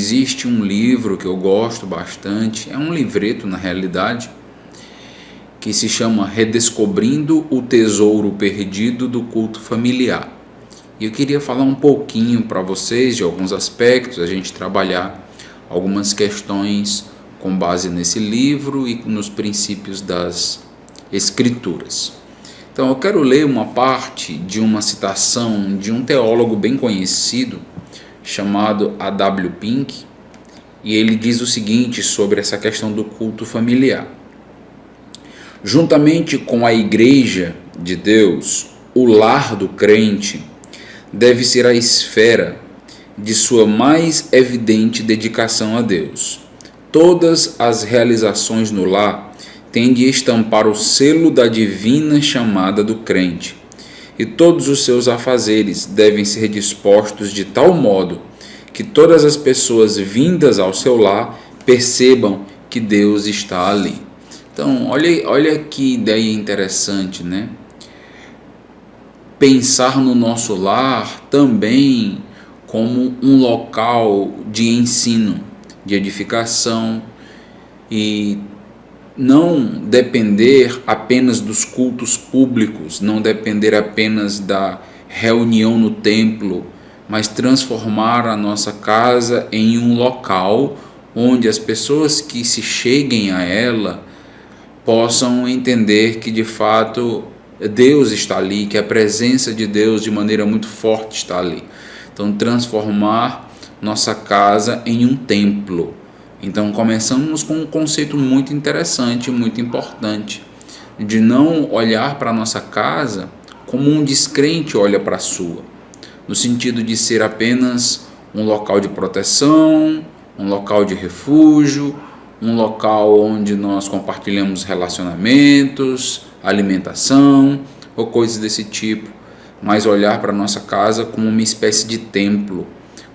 existe um livro que eu gosto bastante, é um livreto na realidade, que se chama Redescobrindo o Tesouro Perdido do Culto Familiar. E eu queria falar um pouquinho para vocês de alguns aspectos, a gente trabalhar algumas questões com base nesse livro e nos princípios das Escrituras. Então eu quero ler uma parte de uma citação de um teólogo bem conhecido, chamado A.W. Pink, e ele diz o seguinte sobre essa questão do culto familiar. Juntamente com a Igreja de Deus, o lar do crente deve ser a esfera de sua mais evidente dedicação a Deus. Todas as realizações no lar têm de estampar o selo da divina chamada do crente, e todos os seus afazeres devem ser dispostos de tal modo que todas as pessoas vindas ao seu lar percebam que Deus está ali. Então, olha que ideia interessante, né? Pensar no nosso lar também como um local de ensino, de edificação, e não depender apenas dos cultos públicos, não depender apenas da reunião no templo, mas transformar a nossa casa em um local onde as pessoas que se cheguem a ela possam entender que de fato Deus está ali, que a presença de Deus de maneira muito forte está ali. Então, transformar nossa casa em um templo. Então, começamos com um conceito muito interessante, muito importante, de não olhar para a nossa casa como um descrente olha para a sua, no sentido de ser apenas um local de proteção, um local de refúgio, um local onde nós compartilhamos relacionamentos, alimentação ou coisas desse tipo, mas olhar para a nossa casa como uma espécie de templo,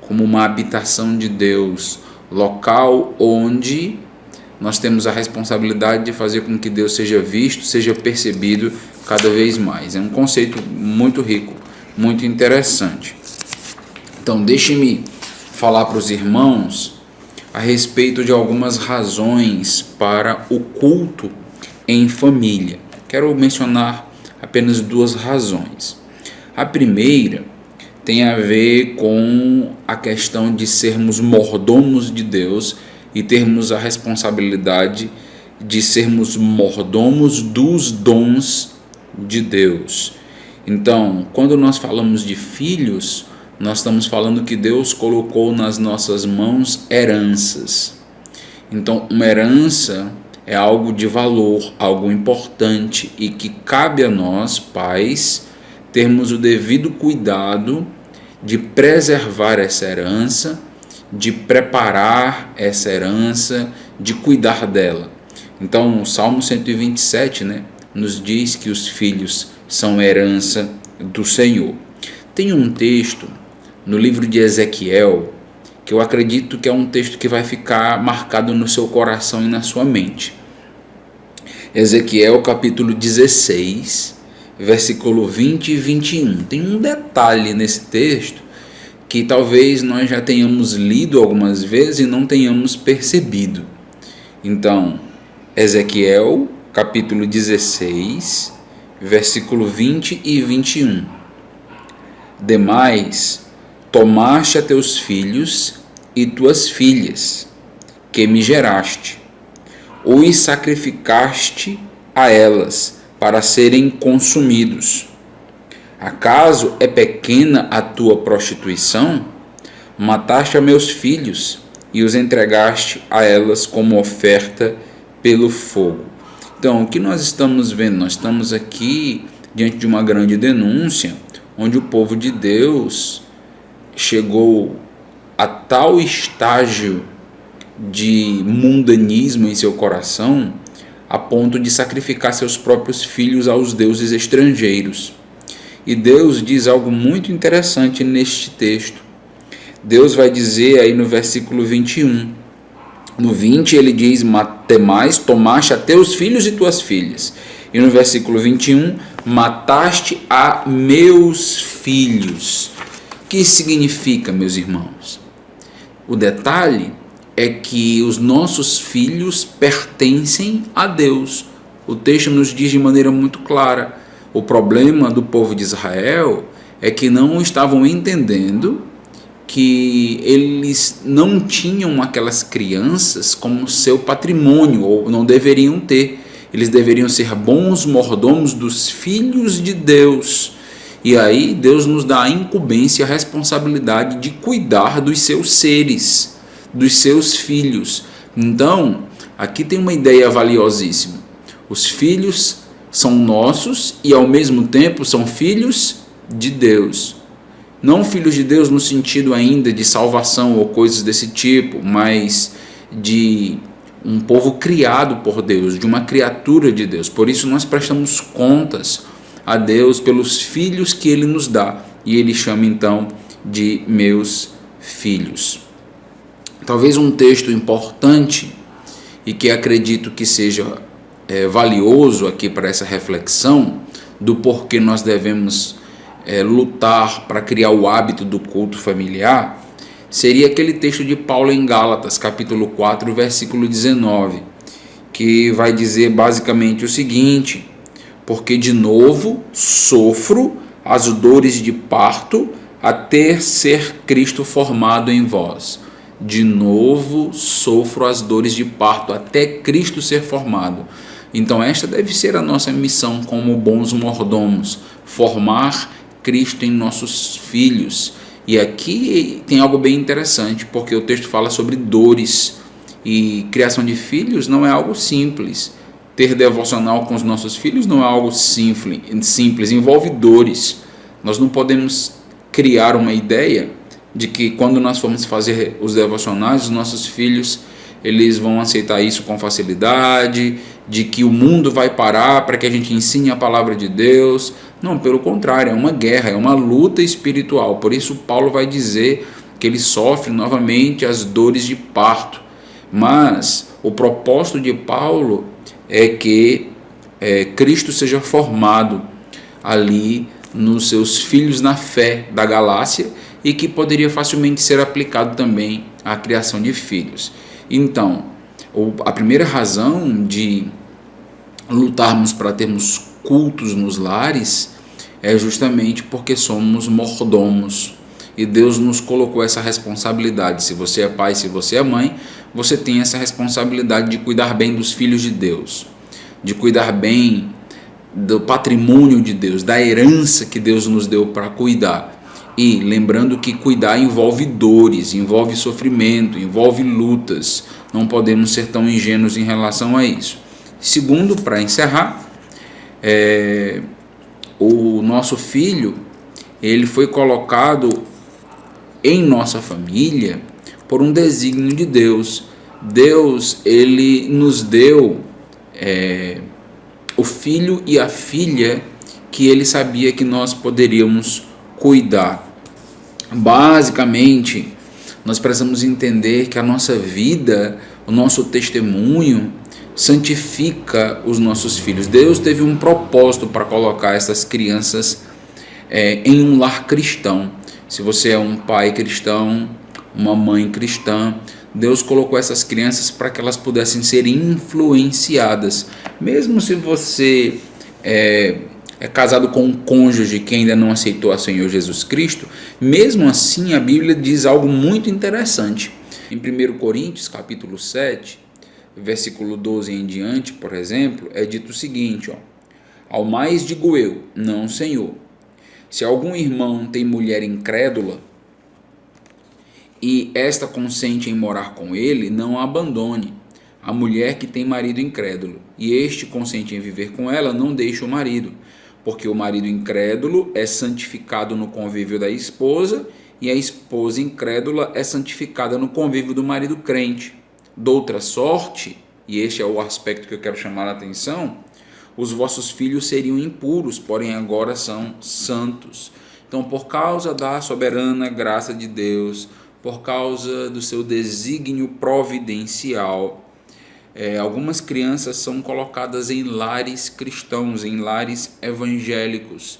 como uma habitação de Deus, local onde nós temos a responsabilidade de fazer com que Deus seja visto, seja percebido cada vez mais. É um conceito muito rico, muito interessante. Então, deixe-me falar para os irmãos a respeito de algumas razões para o culto em família. Quero mencionar apenas duas razões. A primeira tem a ver com a questão de sermos mordomos de Deus e termos a responsabilidade de sermos mordomos dos dons de Deus. Então, quando nós falamos de filhos, nós estamos falando que Deus colocou nas nossas mãos heranças. Então, uma herança é algo de valor, algo importante, e que cabe a nós, pais, termos o devido cuidado de preservar essa herança, de preparar essa herança, de cuidar dela. Então, o Salmo 127, nos diz que os filhos são herança do Senhor. Tem um texto no livro de Ezequiel que eu acredito que é um texto que vai ficar marcado no seu coração e na sua mente. Ezequiel capítulo 16, versículo 20 e 21. Tem um detalhe nesse texto que talvez nós já tenhamos lido algumas vezes e não tenhamos percebido. Então, Ezequiel capítulo 16, versículo 20 e 21. Demais, tomaste a teus filhos e tuas filhas, que me geraste, os sacrificaste a elas, para serem consumidos. Acaso é pequena a tua prostituição? Mataste a meus filhos e os entregaste a elas como oferta pelo fogo. Então, o que nós estamos vendo? Nós estamos aqui diante de uma grande denúncia, onde o povo de Deus chegou a tal estágio de mundanismo em seu coração, a ponto de sacrificar seus próprios filhos aos deuses estrangeiros. E Deus diz algo muito interessante neste texto. Deus vai dizer aí no versículo 21. No 20 ele diz, demais, tomaste a teus filhos e tuas filhas. E no versículo 21, mataste a meus filhos. O que significa, meus irmãos? O detalhe é que os nossos filhos pertencem a Deus. O texto nos diz de maneira muito clara: o problema do povo de Israel é que não estavam entendendo que eles não tinham aquelas crianças como seu patrimônio, ou não deveriam ter. Eles deveriam ser bons mordomos dos filhos de Deus. E aí Deus nos dá a incumbência, a responsabilidade de cuidar dos seus seres, dos seus filhos. Então, aqui tem uma ideia valiosíssima. Os filhos são nossos e ao mesmo tempo são filhos de Deus. Não filhos de Deus no sentido ainda de salvação ou coisas desse tipo, mas de um povo criado por Deus, de uma criatura de Deus. Por isso nós prestamos contas a Deus pelos filhos que Ele nos dá. E Ele chama então de meus filhos. Talvez um texto importante e que acredito que seja valioso aqui para essa reflexão do porquê nós devemos lutar para criar o hábito do culto familiar, seria aquele texto de Paulo em Gálatas, capítulo 4, versículo 19, que vai dizer basicamente o seguinte: porque de novo sofro as dores de parto até ser Cristo formado em vós. De novo sofro as dores de parto até Cristo ser formado. Então esta deve ser a nossa missão como bons mordomos, formar Cristo em nossos filhos. E aqui tem algo bem interessante, porque o texto fala sobre dores, e criação de filhos não é algo simples. Ter devocional com os nossos filhos não é algo simples, envolve dores. Nós não podemos criar uma ideia de que quando nós formos fazer os devocionais, os nossos filhos eles vão aceitar isso com facilidade, de que o mundo vai parar para que a gente ensine a palavra de Deus. Não, pelo contrário, é uma guerra, é uma luta espiritual. Por isso Paulo vai dizer que ele sofre novamente as dores de parto. Mas o propósito de Paulo é que Cristo seja formado ali nos seus filhos na fé da Galácia, e que poderia facilmente ser aplicado também à criação de filhos. Então, a primeira razão de lutarmos para termos cultos nos lares é justamente porque somos mordomos, e Deus nos colocou essa responsabilidade. Se você é pai, se você é mãe, você tem essa responsabilidade de cuidar bem dos filhos de Deus, de cuidar bem do patrimônio de Deus, da herança que Deus nos deu para cuidar. E lembrando que cuidar envolve dores, envolve sofrimento, envolve lutas. Não podemos ser tão ingênuos em relação a isso. Segundo, para encerrar, o nosso filho, ele foi colocado em nossa família por um desígnio de Deus. Deus, ele nos deu o filho e a filha que ele sabia que nós poderíamos cuidar. Basicamente, nós precisamos entender que a nossa vida, o nosso testemunho, santifica os nossos filhos. Deus teve um propósito para colocar essas crianças em um lar cristão. Se você é um pai cristão, uma mãe cristã, Deus colocou essas crianças para que elas pudessem ser influenciadas. Mesmo se você é casado com um cônjuge que ainda não aceitou a Senhor Jesus Cristo, mesmo assim a Bíblia diz algo muito interessante. Em 1 Coríntios capítulo 7, versículo 12 em diante, por exemplo, é dito o seguinte: ao mais digo eu, não, Senhor, se algum irmão tem mulher incrédula e esta consente em morar com ele, não a abandone. A mulher que tem marido incrédulo e este consente em viver com ela, não deixe o marido, porque o marido incrédulo é santificado no convívio da esposa, e a esposa incrédula é santificada no convívio do marido crente. Doutra sorte, e este é o aspecto que eu quero chamar a atenção, os vossos filhos seriam impuros, porém agora são santos. Então, por causa da soberana graça de Deus, por causa do seu desígnio providencial, algumas crianças são colocadas em lares cristãos, em lares evangélicos.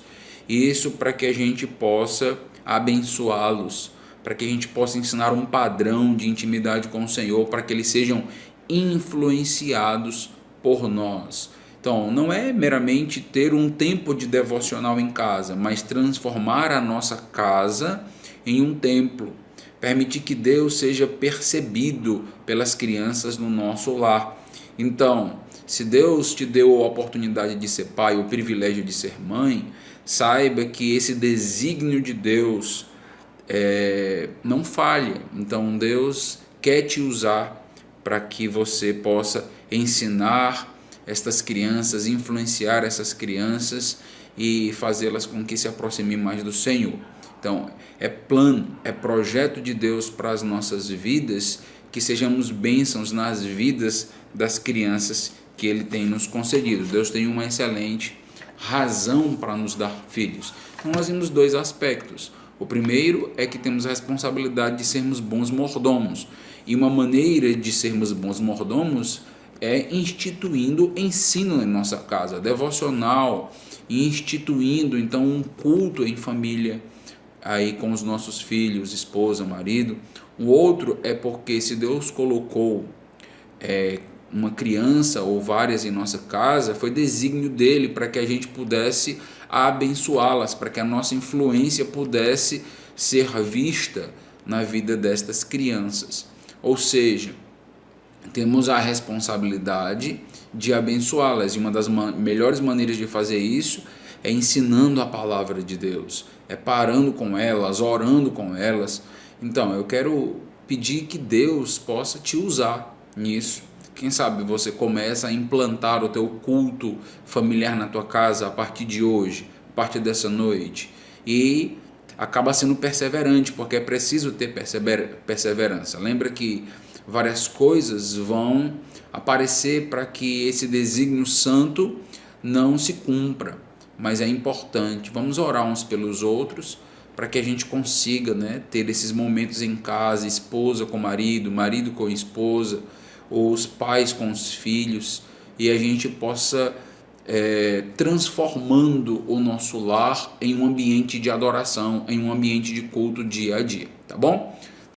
Isso para que a gente possa abençoá-los, para que a gente possa ensinar um padrão de intimidade com o Senhor, para que eles sejam influenciados por nós. Então, não é meramente ter um tempo de devocional em casa, mas transformar a nossa casa em um templo. Permitir que Deus seja percebido pelas crianças no nosso lar. Então, se Deus te deu a oportunidade de ser pai, o privilégio de ser mãe, saiba que esse desígnio de Deus não falha. Então, Deus quer te usar para que você possa ensinar estas crianças, influenciar essas crianças e fazê-las com que se aproximem mais do Senhor. Então, é plano, é projeto de Deus para as nossas vidas, que sejamos bênçãos nas vidas das crianças que Ele tem nos concedido. Deus tem uma excelente razão para nos dar filhos. Então, nós temos dois aspectos. O primeiro é que temos a responsabilidade de sermos bons mordomos. E uma maneira de sermos bons mordomos é instituindo ensino em nossa casa, devocional, instituindo então um culto em família, aí com os nossos filhos, esposa, marido. O outro é porque se Deus colocou uma criança ou várias em nossa casa, foi desígnio dele para que a gente pudesse abençoá-las, para que a nossa influência pudesse ser vista na vida destas crianças. Ou seja, temos a responsabilidade de abençoá-las, e uma das melhores maneiras de fazer isso é ensinando a palavra de Deus, é parando com elas, orando com elas. Então, eu quero pedir que Deus possa te usar nisso. Quem sabe você começa a implantar o teu culto familiar na tua casa a partir de hoje, a partir dessa noite, e acaba sendo perseverante, porque é preciso ter perseverança. Lembra que várias coisas vão aparecer para que esse desígnio santo não se cumpra, mas é importante. Vamos orar uns pelos outros para que a gente consiga, ter esses momentos em casa, esposa com marido, marido com esposa, os pais com os filhos, e a gente possa transformando o nosso lar em um ambiente de adoração, em um ambiente de culto dia a dia, tá bom?